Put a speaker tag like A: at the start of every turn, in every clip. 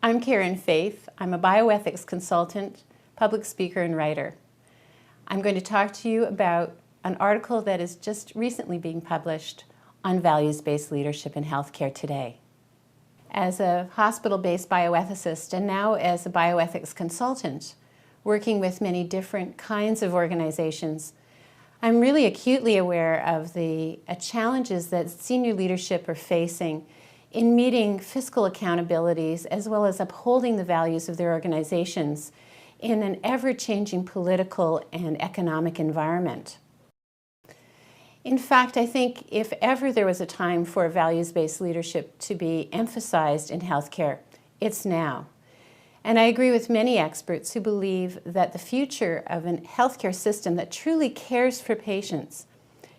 A: I'm Karen Faith. I'm a bioethics consultant, public speaker, and writer. I'm going to talk to you about an article that is just recently being published on values-based leadership in healthcare today. As a hospital-based bioethicist and now as a bioethics consultant, working with many different kinds of organizations, I'm really acutely aware of the challenges that senior leadership are facing in meeting fiscal accountabilities as well as upholding the values of their organizations in an ever-changing political and economic environment. In fact, I think if ever there was a time for values-based leadership to be emphasized in healthcare, it's now. And I agree with many experts who believe that the future of a healthcare system that truly cares for patients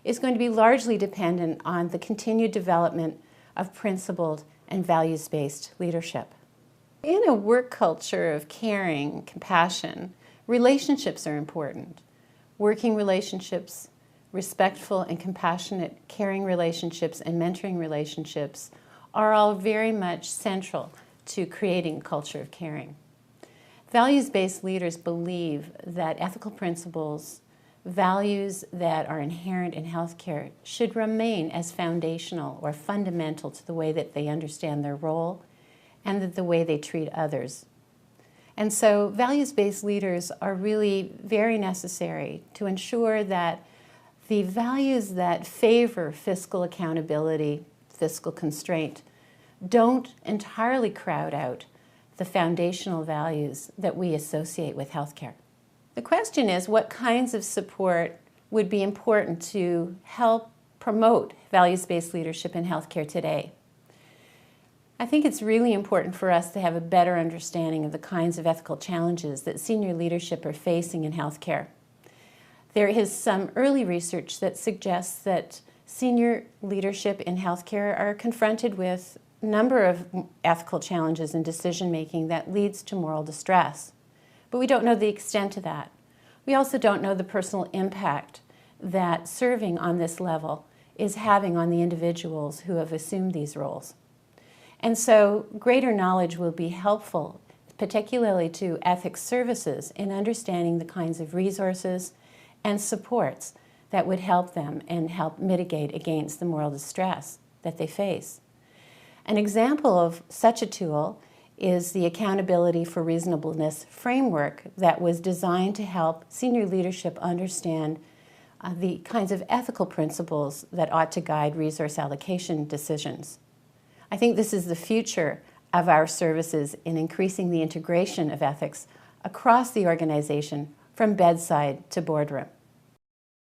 A: is going to be largely dependent on the continued development of principled and values-based leadership. In a work culture of caring, compassion, relationships are important. Working relationships, respectful and compassionate caring relationships, and mentoring relationships are all very much central to creating a culture of caring. Values-based leaders believe that ethical principles, values that are inherent in healthcare should remain as foundational or fundamental to the way that they understand their role and the way they treat others. And so values-based leaders are really very necessary to ensure that the values that favor fiscal accountability, fiscal constraint, don't entirely crowd out the foundational values that we associate with healthcare. The question is, what kinds of support would be important to help promote values-based leadership in healthcare today? I think it's really important for us to have a better understanding of the kinds of ethical challenges that senior leadership are facing in healthcare. There is some early research that suggests that senior leadership in healthcare are confronted with a number of ethical challenges in decision-making that leads to moral distress. But we don't know the extent of that. We also don't know the personal impact that serving on this level is having on the individuals who have assumed these roles. And so greater knowledge will be helpful, particularly to ethics services, in understanding the kinds of resources and supports that would help them and help mitigate against the moral distress that they face. An example of such a tool is the Accountability for Reasonableness framework that was designed to help senior leadership understand the kinds of ethical principles that ought to guide resource allocation decisions. I think this is the future of our services in increasing the integration of ethics across the organization from bedside to boardroom.